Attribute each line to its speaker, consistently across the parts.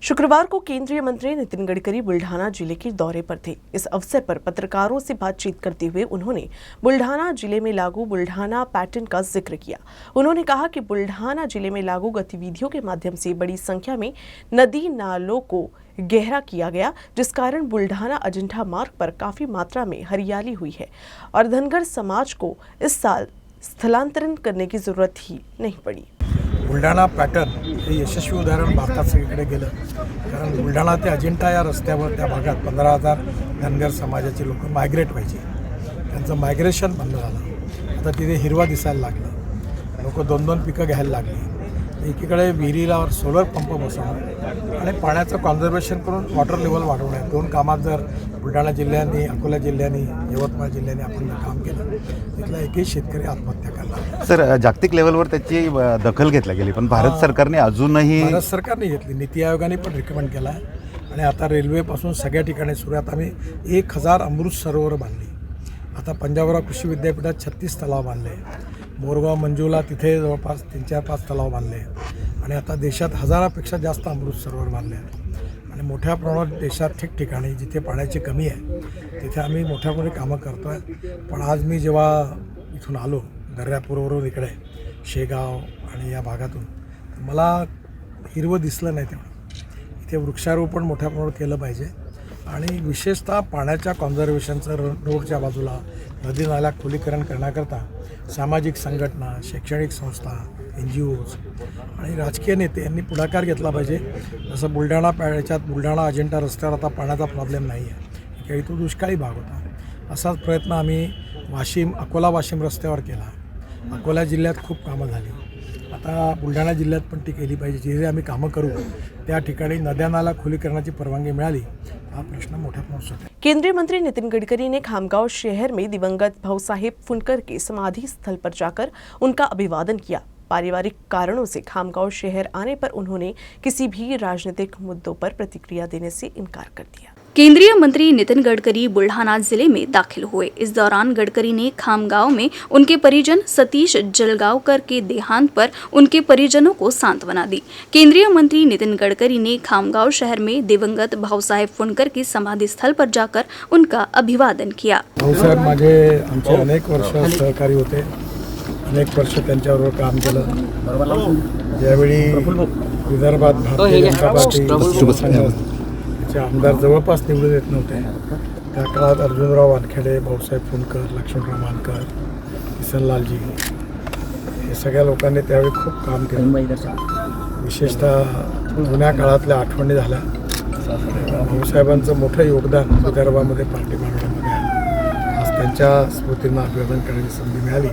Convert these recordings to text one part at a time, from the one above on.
Speaker 1: शुक्रवार को केंद्रीय मंत्री नितिन गडकरी बुल्ढाना जिले के दौरे पर थे। इस अवसर पर पत्रकारों से बातचीत करते हुए उन्होंने बुल्ढाना जिले में लागू बुल्ढाना पैटर्न का जिक्र किया। उन्होंने कहा कि बुल्ढाना जिले में लागू गतिविधियों के माध्यम से बड़ी संख्या में नदी नालों को गहरा किया गया, जिस कारण बुल्ढाना अजंठा मार्ग पर काफी मात्रा में हरियाली हुई है और धनगर समाज को इस साल स्थलांतरण करने की जरूरत ही नहीं पड़ी।
Speaker 2: बुलढाणा पॅटर्न हे यशस्वी उदाहरण भारतात सगळीकडे गेलं, कारण बुलढाणा ते अजिंठा या रस्त्यावर त्या भागात 15,000 धनगर समाजाचे लोक मायग्रेट व्हायचे. त्यांचं मायग्रेशन बंद झालं. आता तिथे हिरवा दिसायला लागला, लोक 2-2 पिकं घ्यायला लागली. एकीकडे विहिरीला सोलर पंप बसवणं आणि पाण्याचं कॉन्झर्वेशन करून वॉटर लेवल वाढवणं, 2 कामात जर बुलढाणा जिल्ह्याने, अकोला जिल्ह्याने, यवतमाळ जिल्ह्याने आपण काम केलं, तिथला एकही शेतकरी आत्महत्या करणार.
Speaker 3: सर, जागतिक लेवलवर त्याची दखल घेतली गेली, पण भारत सरकारने अजूनही
Speaker 2: घेतली. नीती आयोगाने पण रिकमेंड केला आणि आता रेल्वेपासून सगळ्या ठिकाणी सुरू आहेत. आम्ही 1000 अमृत सरोवर बांधली. आता पंजाबराव कृषी विद्यापीठात 36 तलाव बांधले. मोरगाव मंजूला तिथे जवळपास 3-4-5 तलाव बांधले आणि आता देशात 1000पेक्षा जास्त अमृत सरोवर बांधले आणि मोठ्या प्रमाणात देशात ठिकठिकाणी जिथे पाण्याची कमी आहे तिथे आम्ही मोठ्या प्रमाणात कामं करतो आहे. पण आज मी जेव्हा इथून आलो दर्यापूरवरून इकडे शेगाव आणि या भागातून, मला हिरवं दिसलं नाही. तेवढं इथे वृक्षारोपण मोठ्या प्रमाणात केलं पाहिजे आणि विशेषतः पाण्याच्या कॉन्झर्वेशनचं रोडच्या बाजूला नदी नाल्या खोलीकरण करण्याकरता सामाजिक संघटना, शैक्षणिक संस्था, NGOज आणि राजकीय नेते यांनी पुढाकार घेतला पाहिजे. जसं बुलढाणा बुलढाणा अजिंठा रस्त्यावर आता पाण्याचा प्रॉब्लेम नाही आहे, काही तो दुष्काळी भाग होता. असाच प्रयत्न आम्ही अकोला वाशिम रस्त्यावर केला. अकोला जिल्ह्यात खूप कामं झाली. आता बुलढाणा जिल्ह्यात पण ती केली पाहिजे. जिथे आम्ही कामं करू त्या ठिकाणी नद्या नाला खोलीकरणाची परवानगी मिळाली, हा प्रश्न मोठ्या प्रमाणात सुटेल.
Speaker 1: केंद्रीय मंत्री नितिन गडकरी ने खामगांव शहर में दिवंगत भाऊसाहेब फुंडकर के समाधि स्थल पर जाकर उनका अभिवादन किया। पारिवारिक कारणों से खामगांव शहर आने पर उन्होंने किसी भी राजनीतिक मुद्दों पर प्रतिक्रिया देने से इनकार कर दिया।
Speaker 4: केंद्रीय मंत्री नितिन गडकरी बुल्ढाना जिले में दाखिल हुए। इस दौरान गडकरी ने खामगांव में उनके परिजन सतीश जलगांवकर के देहांत पर उनके परिजनों को सांत्वना दी। केंद्रीय मंत्री नितिन गडकरी ने खामगांव शहर में दिवंगत भाऊसाहेब फुंडकर की समाधि स्थल पर जाकर उनका अभिवादन किया।
Speaker 2: भाऊसाहेब माझे आमचे अनेक वर्ष सहकारी होते, अनेक वर्ष त्यांच्याबरोबर काम केलं. ज्यावेळी विदर्भात भारतीय जनता पार्टी आमदार जवळपास निवडून येत नव्हते, त्या काळात अर्जुनराव वानखेडे, भाऊसाहेब फुंडकर, लक्ष्मणराव मानकर, किसनलालजी हे सगळ्या लोकांनी त्यावेळी खूप काम केलं. विशेषतः जुन्या काळातल्या आठवणी झाल्या. भाऊसाहेबांचं मोठं योगदान विदर्भामध्ये पार्टी बनवण्यामध्ये आहे. आज त्यांच्या स्मृतींना अभिवादन करण्याची संधी मिळाली,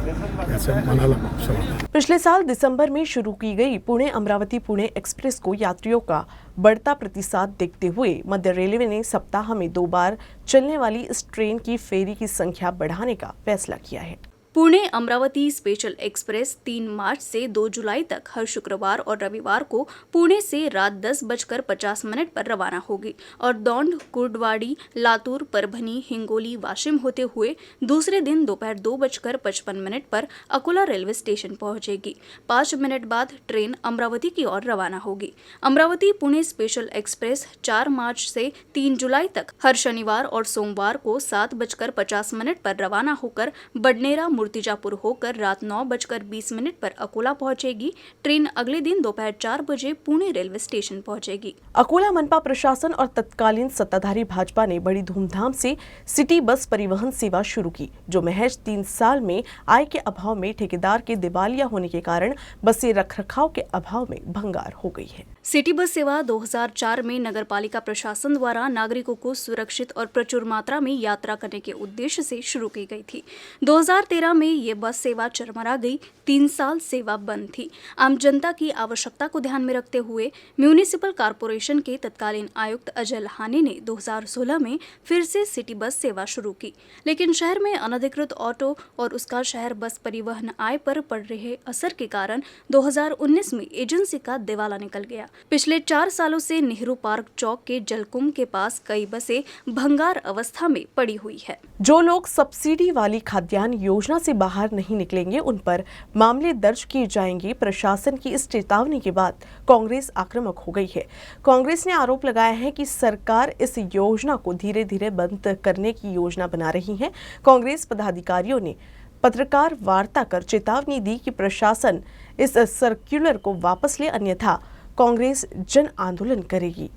Speaker 2: याचं मनाला खूप समाधान.
Speaker 1: पिछले साल दिसंबर में शुरू की गई पुणे अमरावती पुणे एक्सप्रेस को यात्रियों का बढ़ता प्रतिसाद देखते हुए मध्य रेलवे ने सप्ताह में 2 बार चलने वाली इस ट्रेन की फेरी की संख्या बढ़ाने का फैसला किया है।
Speaker 4: पुणे अमरावती स्पेशल एक्सप्रेस 3 मार्च से 2 जुलाई तक हर शुक्रवार और रविवार को पुणे से रात 10:50 पर रवाना होगी और दौंड, कुर्डवाड़ी, लातूर, परभनी, हिंगोली, वाशिम होते हुए दूसरे दिन दोपहर 2:55 पर अकोला रेलवे स्टेशन पहुंचेगी। 5 मिनट बाद ट्रेन अमरावती की ओर रवाना होगी। अमरावती पुणे स्पेशल एक्सप्रेस 4 मार्च से 3 जुलाई तक हर शनिवार और सोमवार को 7:50 पर रवाना होकर बडनेरा मूर्तिजापुर होकर रात 9:20 पर अकोला पहुंचेगी। ट्रेन अगले दिन दोपहर 4 बजे पुणे रेलवे स्टेशन पहुंचेगी।
Speaker 1: अकोला मनपा प्रशासन और तत्कालीन सत्ताधारी भाजपा ने बड़ी धूमधाम से सिटी बस परिवहन सेवा शुरू की, जो महज 3 साल में आय के अभाव में ठेकेदार के दिवालिया होने के कारण बसें रखरखाव के अभाव में भंगार हो गई है।
Speaker 4: सिटी बस सेवा 2004 में नगरपालिका प्रशासन द्वारा नागरिकों को सुरक्षित और प्रचुर मात्रा में यात्रा करने के उद्देश्य से शुरू की गई थी। 2013 में ये बस सेवा चरमरा गई। 3 साल सेवा बंद थी। आम जनता की आवश्यकता को ध्यान में रखते हुए म्यूनिसिपल कॉरपोरेशन के तत्कालीन आयुक्त अजय लहाने ने 2016 में फिर से सिटी बस सेवा शुरू की, लेकिन शहर में अनधिकृत ऑटो और उसका शहर बस परिवहन आय पर पड़ रहे असर के कारण 2019 में एजेंसी का दिवाला निकल गया। पिछले 4 सालों से नेहरू पार्क चौक के जलकुंभ के पास कई बसें भंगार अवस्था में पड़ी हुई है।
Speaker 1: जो लोग सब्सिडी वाली खाद्यान्न योजना से बाहर नहीं निकलेंगे उन पर मामले दर्ज किए जाएंगे। प्रशासन की इस चेतावनी के बाद कांग्रेस आक्रामक हो गई है। कांग्रेस ने आरोप लगाया है कि सरकार इस योजना को धीरे धीरे बंद करने की योजना बना रही है। कांग्रेस पदाधिकारियों ने पत्रकार वार्ता कर चेतावनी दी कि प्रशासन इस सर्कुलर को वापस ले, अन्यथा कांग्रेस जन आंदोलन करेगी।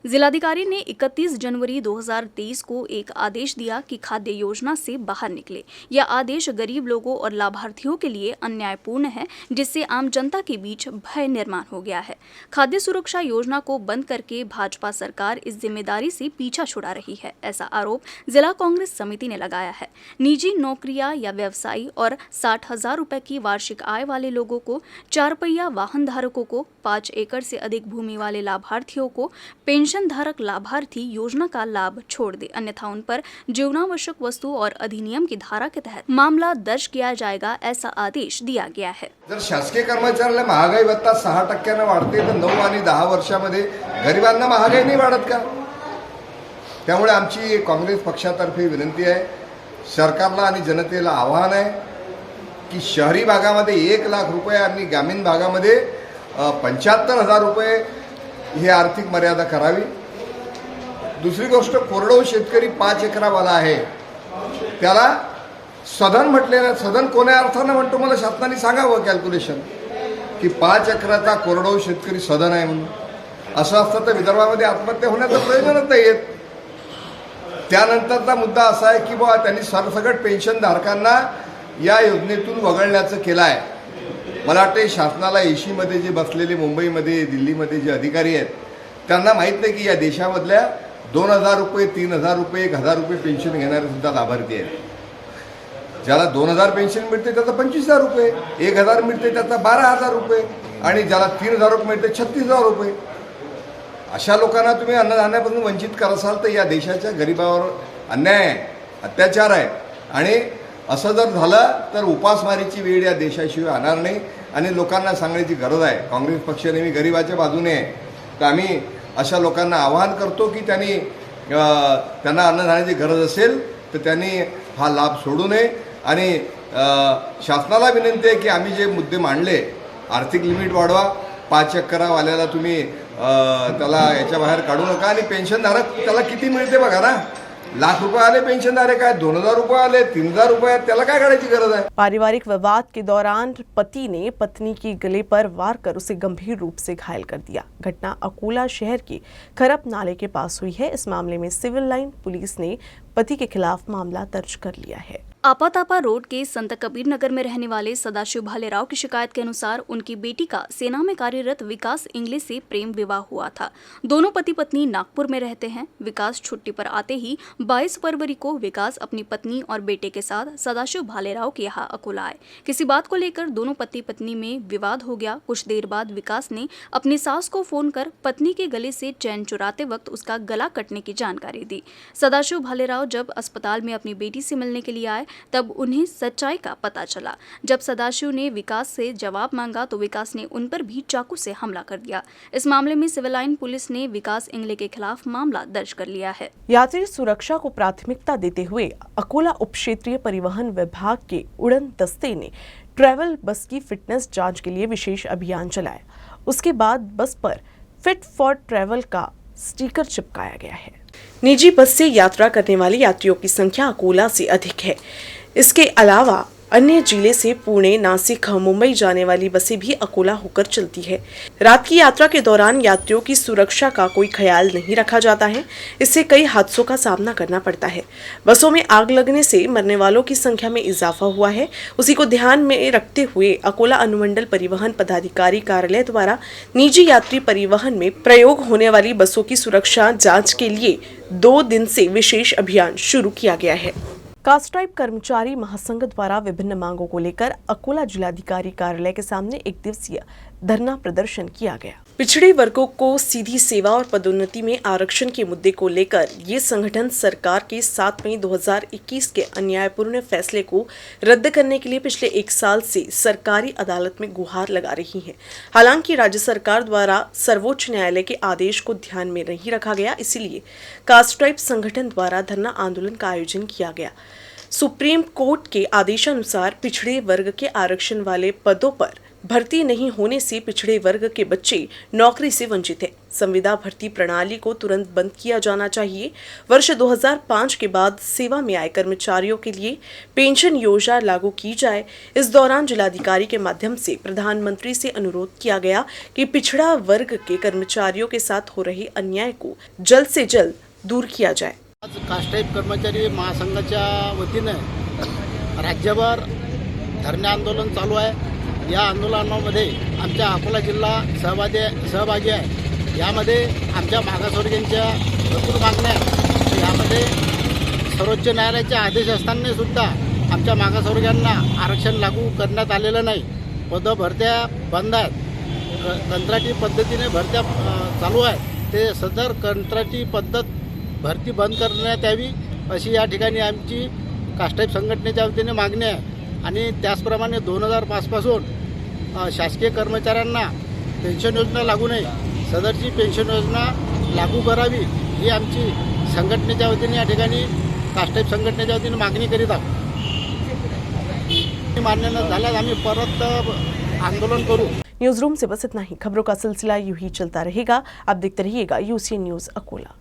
Speaker 4: जिलाधिकारी ने 31 जनवरी 2023 को एक आदेश दिया कि खाद्य योजना से बाहर निकले। यह आदेश गरीब लोगों और लाभार्थियों के लिए अन्यायपूर्ण है, जिससे आम जनता के बीच भय निर्माण हो गया है। खाद्य सुरक्षा योजना को बंद करके भाजपा सरकार इस जिम्मेदारी से पीछा छुड़ा रही है, ऐसा आरोप जिला कांग्रेस समिति ने लगाया है। निजी नौकरियां या व्यवसायी और 60,000 रुपए की वार्षिक आय वाले लोगों को, 4 पहिया वाहन धारकों को, 5 एकड़ से अधिक भूमि वाले लाभार्थियों को पेंशन धारक लाभार्थी योजना का लाभ छोड़ दे, अन्यथा उन पर जीवनावश्यक वस्तु और अधिनियम की धारा के तहत मामला दर्ज किया जाएगा, ऐसा आदेश दिया गया है।
Speaker 5: जर शासकीय कर्मचाऱ्याला महागाई भत्ता 6% वाढते तर 9 आणि 10 वर्षामध्ये गरिबांना महागाई नाही वाढत का? त्यामुळे आमची काँग्रेस पक्षातर्फे विनंती आहे, सरकारला आणि जनतेला आवाहन आहे की शहरी भागामध्ये 1 लाख रुपये आणि ग्रामीण भागामध्ये 75,000 रुपये ही आर्थिक मर्यादा करावी। दुसरी गोष्ट, कोरडवाहू शेतकरी 5 एकरावाला आहे, त्याला सदन म्हटलेलं, सदन कोण्या अर्थानं म्हणतो मला शासनाने सांगावं कॅल्क्युलेशन की 5 एकराचा कोरडवाहू शेतकरी सदन आहे म्हणून। असं असतं तर विदर्भामध्ये आत्महत्या होण्याचं प्रयोजनच नाही येत। त्यानंतरचा मुद्दा असा आहे की बुवा त्यांनी सरसकट पेन्शनधारकांना या योजनेतून वगळण्याचं केलं आहे। मला वाटते शासनाला एशीमध्ये जे बसलेले मुंबईमध्ये दिल्लीमध्ये जे अधिकारी आहेत त्यांना माहीत नाही की या देशामधल्या 2,000 रुपये 3,000 रुपये 1,000 रुपये पेन्शन घेणारे सुद्धा लाभार्थी आहेत। ज्याला 2,000 पेन्शन मिळते त्याचा 25,000 रुपये, 1,000 मिळते त्याचा 12,000 रुपये आणि ज्याला 3,000 रुपये मिळते 36,000 रुपये। अशा लोकांना तुम्ही अन्नधान्यापासून वंचित कराल तर या देशाच्या गरिबावर अन्याय आहे, अत्याचार आहे। आणि असं जर झालं तर उपासमारीची वेळ या देशाशिवाय येणार नाही आणि लोकांना सांगण्याची गरज आहे। काँग्रेस पक्ष नेहमी गरिबाच्या बाजूने आहे, तर आम्ही अशा लोकांना आवाहन करतो की त्यांना अन्नधान्याची गरज असेल तर त्यांनी हा लाभ सोडू नये। आणि शासनाला विनंती आहे की आम्ही जे मुद्दे मांडले, आर्थिक लिमिट वाढवा, 5 एकरावाल्याला तुम्ही त्याला याच्या बाहेर काढू नका आणि पेन्शनधारक त्याला किती मिळते बघा ना, लाख रुपए आले पेंशनधारक है, 2,000 रुपए आले, 3,000 रुपए, त्याला काय करायची गरज आहे?
Speaker 1: पारिवारिक विवाद के दौरान पति ने पत्नी के गले पर वार कर उसे गंभीर रूप से घायल कर दिया। घटना अकोला शहर के खरप नाले के पास हुई है। इस मामले में सिविल लाइन पुलिस ने पति के खिलाफ मामला दर्ज कर लिया है।
Speaker 4: आपातापा रोड के संत कबीर नगर में रहने वाले सदाशिव भालेराव की शिकायत के अनुसार उनकी बेटी का सेना में कार्यरत विकास इंगले से प्रेम विवाह हुआ था। दोनों पति पत्नी नागपुर में रहते हैं। विकास छुट्टी पर आते ही 22 फरवरी को विकास अपनी पत्नी और बेटे के साथ सदाशिव भालेराव के यहाँ अकोला आए। किसी बात को लेकर दोनों पति पत्नी में विवाद हो गया। कुछ देर बाद विकास ने अपनी सास को फोन कर पत्नी के गले से चैन चुराते वक्त उसका गला कटने की जानकारी दी। सदाशिव भालेराव जब अस्पताल में अपनी बेटी से मिलने के लिए आए तब उन्हें सच्चाई का पता चला। जब सदाशिव ने विकास से जवाब मांगा तो विकास ने उन पर भी चाकू से हमला कर दिया। इस मामले में सिविल लाइन पुलिस ने विकास इंगले के खिलाफ मामला दर्ज कर लिया है।
Speaker 1: यात्री सुरक्षा को प्राथमिकता देते हुए अकोला उप क्षेत्रीय परिवहन विभाग के उड़न दस्ते ने ट्रैवल बस की फिटनेस जांच के लिए विशेष अभियान चलाया। उसके बाद बस पर फिट फॉर ट्रैवल का स्टिकर चिपकाया गया है। निजी बस से यात्रा करने वाले यात्रियों की संख्या अकोला से अधिक है। इसके अलावा अन्य जिले से पुणे, नासिक, मुंबई जाने वाली बसें भी अकोला होकर चलती है। रात की यात्रा के दौरान यात्रियों की सुरक्षा का कोई ख्याल नहीं रखा जाता है। इससे कई हादसों का सामना करना पड़ता है। बसों में आग लगने से मरने वालों की संख्या में इजाफा हुआ है। उसी को ध्यान में रखते हुए अकोला अनुमंडल परिवहन पदाधिकारी कार्यालय द्वारा निजी यात्री परिवहन में प्रयोग होने वाली बसों की सुरक्षा जाँच के लिए 2 दिन से विशेष अभियान शुरू किया गया है। कास्ट्राइब कर्मचारी महासंघ द्वारा विभिन्न मांगों को लेकर अकोला जिलाधिकारी कार्यालय के सामने 1 दिवसीय धरना प्रदर्शन किया गया। पिछड़े वर्गों को सीधी सेवा और पदोन्नति में आरक्षण के मुद्दे को लेकर ये संगठन सरकार के 7 मई 2021 के अन्यायपूर्ण फैसले को रद्द करने के लिए पिछले 1 साल से सरकारी अदालत में गुहार लगा रही है। हालांकि राज्य सरकार द्वारा सर्वोच्च न्यायालय के आदेश को ध्यान में नहीं रखा गया, इसीलिए कास्ट ट्राइब संगठन द्वारा धरना आंदोलन का आयोजन किया गया। सुप्रीम कोर्ट के आदेशानुसार पिछड़े वर्ग के आरक्षण वाले पदों पर भर्ती नहीं होने से पिछड़े वर्ग के बच्चे नौकरी से वंचित हैं। संविदा भर्ती प्रणाली को तुरंत बंद किया जाना चाहिए। वर्ष 2005 के बाद सेवा में आए कर्मचारियों के लिए पेंशन योजना लागू की जाए। इस दौरान जिलाधिकारी के माध्यम से प्रधानमंत्री से अनुरोध किया गया कि पिछड़ा वर्ग के कर्मचारियों के साथ हो रहे अन्याय को जल्द से जल्द दूर किया जाए।
Speaker 6: आज कास्ट टाईप कर्मचारी महासंघाच्या वतीने राज्यभर धरणे आंदोलन चालू आहे। या आंदोलनामध्ये आमच्या अकोला जिल्हा सहभागी आहे। यामध्ये आमच्या मागासवर्गीयांच्या भरपूर मागण्या आहेत। यामध्ये सर्वोच्च न्यायालयाचे आदेश असताना सुद्धा आमच्या मागासवर्गीयांना आरक्षण लागू करण्यात आलेलं नाही। पदभरत्या बंद आहेत। कंत्राटी पद्धतीने भरत्या चालू आहे। ते सदर कंत्राटी पद्धत भरती बंद करण्यात यावी अशी या ठिकाणी आमची कास्ट टाईप संघटनेच्या वतीने मागणी आहे। आणि त्याचप्रमाणे 2005 पासून शासकीय कर्मचाऱ्यांना पेन्शन योजना लागू नाही, सदरची पेन्शन योजना लागू करावी ही आमची संघटनेच्या वतीने या ठिकाणी कास्ट टाईप संघटनेच्या वतीने मागणी करीत आहोत। मान्य न झाल्यास आम्ही परत आंदोलन करू।
Speaker 1: न्यूज रूम से बस इतना ही। खबरों का सिलसिला यूं ही चलता रहेगा। आप देखते रहिएगा UCN न्यूज अकोला।